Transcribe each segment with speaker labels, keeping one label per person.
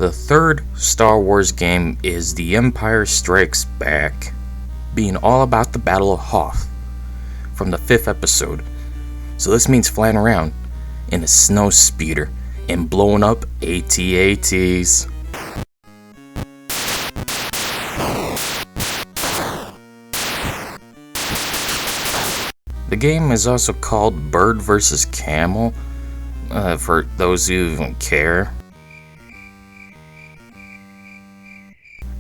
Speaker 1: The third Star Wars game is The Empire Strikes Back, being all about the Battle of Hoth from the 5th episode. So this means flying around in a snowspeeder and blowing up AT-ATs. The game is also called Bird vs. Camel, for those who even care.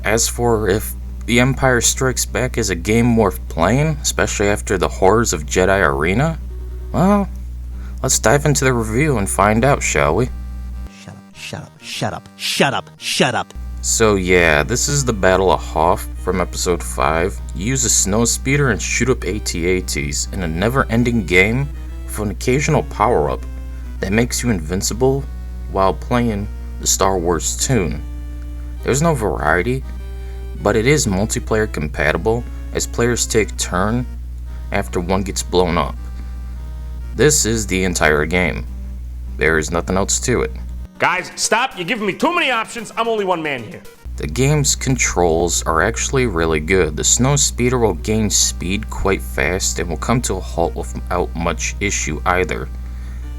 Speaker 1: As for if The Empire Strikes Back is a game worth playing, especially after the horrors of Jedi Arena, well, let's dive into the review and find out, shall we?
Speaker 2: Shut up.
Speaker 1: So yeah, this is the Battle of Hoth from episode 5. You use a snowspeeder and shoot up AT-ATs in a never-ending game with an occasional power-up that makes you invincible while playing the Star Wars tune. There's no variety, but it is multiplayer compatible as players take turn after one gets blown up. This is the entire game. There is nothing else to it.
Speaker 3: Guys, stop! You're giving me too many options. I'm only one man here.
Speaker 1: The game's controls are actually really good. The snowspeeder will gain speed quite fast and will come to a halt without much issue either.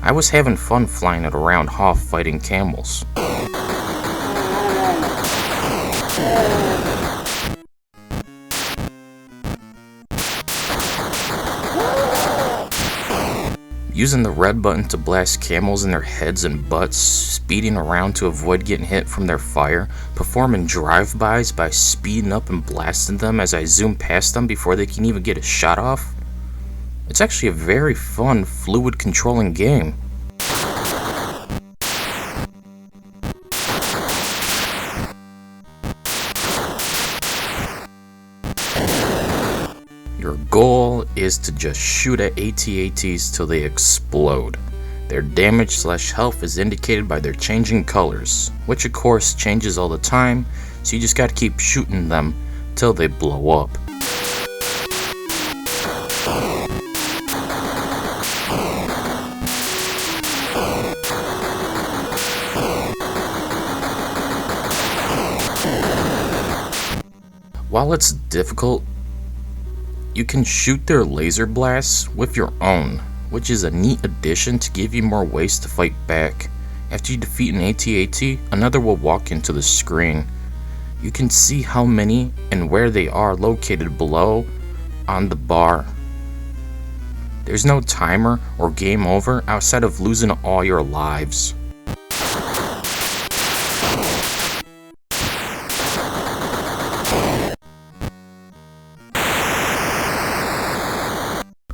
Speaker 1: I was having fun flying it around Hoth fighting camels. Using the red button to blast camels in their heads and butts, speeding around to avoid getting hit from their fire, performing drive-bys by speeding up and blasting them as I zoom past them before they can even get a shot off. It's actually a very fun, fluid controlling game. Your goal is to just shoot at AT-ATs till they explode. Their damage/health is indicated by their changing colors, which of course changes all the time, so you just gotta keep shooting them till they blow up. While it's difficult, you can shoot their laser blasts with your own, which is a neat addition to give you more ways to fight back. After you defeat an AT-AT, another will walk into the screen. You can see how many and where they are located below on the bar. There's no timer or game over outside of losing all your lives.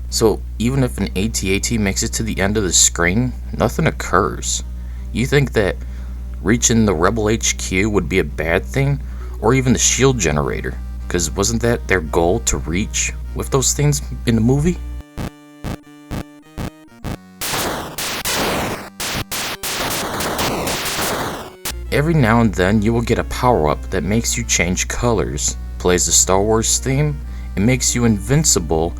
Speaker 1: So even if an AT-AT makes it to the end of the screen, nothing occurs. You think that reaching the Rebel HQ would be a bad thing, or even the shield generator, because wasn't that their goal to reach with those things in the movie? Every now and then you will get a power-up that makes you change colors, plays the Star Wars theme, and makes you invincible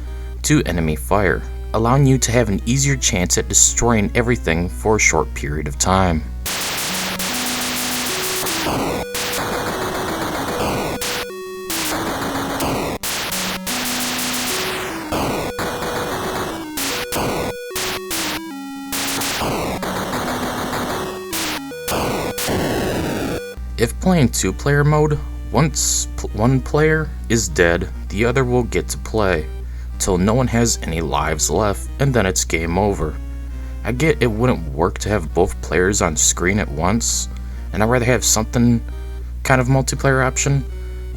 Speaker 1: to enemy fire, allowing you to have an easier chance at destroying everything for a short period of time. If playing 2-player mode, once one player is dead, the other will get to play till no one has any lives left, and then it's game over. I get it wouldn't work to have both players on screen at once, and I'd rather have something kind of multiplayer option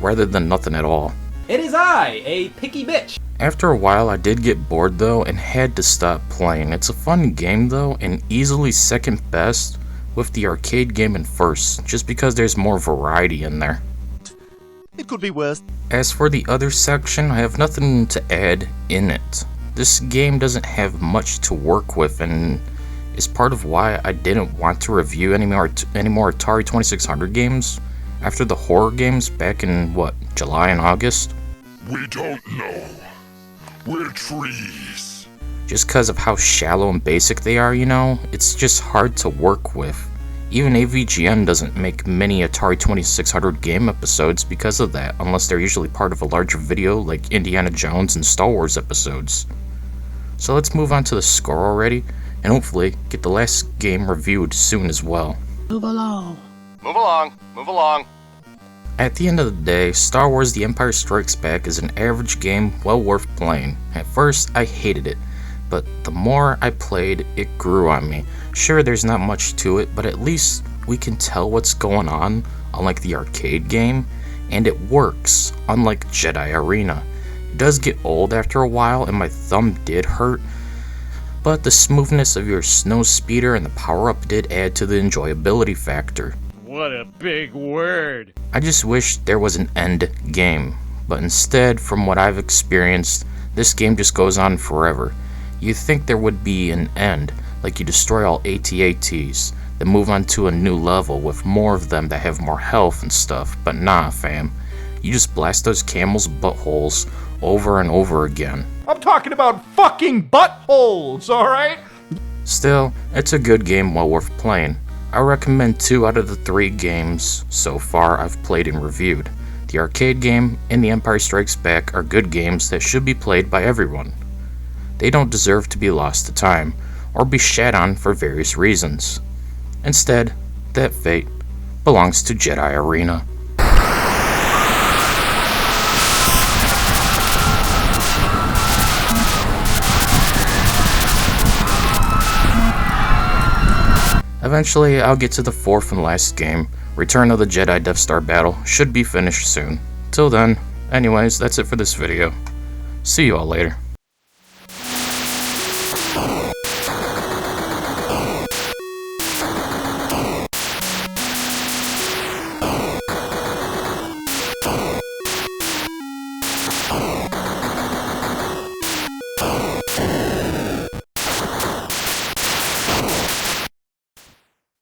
Speaker 1: rather than nothing at all.
Speaker 4: It is I, a picky bitch.
Speaker 1: After a while I did get bored though and had to stop playing. It's a fun game though, and easily second best with the arcade game in first, just because there's more variety in there.
Speaker 2: It could be worse.
Speaker 1: As for the other section, I have nothing to add in it. This game doesn't have much to work with, and is part of why I didn't want to review any more Atari 2600 games after the horror games back in, July and August?
Speaker 5: We don't know. We're trees.
Speaker 1: Just because of how shallow and basic they are, it's just hard to work with. Even AVGN doesn't make many Atari 2600 game episodes because of that, unless they're usually part of a larger video like Indiana Jones and Star Wars episodes. So let's move on to the score already, and hopefully get the last game reviewed soon as well.
Speaker 2: Move along.
Speaker 3: Move along, move along.
Speaker 1: At the end of the day, Star Wars The Empire Strikes Back is an average game well worth playing. At first, I hated it, but the more I played, it grew on me. Sure, there's not much to it, but at least we can tell what's going on, unlike the arcade game, and it works, unlike Jedi Arena. It does get old after a while, and my thumb did hurt, but the smoothness of your snowspeeder and the power-up did add to the enjoyability factor.
Speaker 6: What a big word.
Speaker 1: I just wish there was an end game, but instead, from what I've experienced, this game just goes on forever. You'd think there would be an end, like you destroy all AT-ATs, then move on to a new level with more of them that have more health and stuff, but nah fam. You just blast those camels' buttholes over and over again.
Speaker 7: I'm talking about fucking buttholes, alright?
Speaker 1: Still, it's a good game well worth playing. I recommend 2 out of the 3 games so far I've played and reviewed. The arcade game and The Empire Strikes Back are good games that should be played by everyone. They don't deserve to be lost to time, or be shat on for various reasons. Instead, that fate belongs to Jedi Arena. Eventually, I'll get to the 4th and last game. Return of the Jedi Death Star battle should be finished soon. Till then, anyways, that's it for this video. See you all later.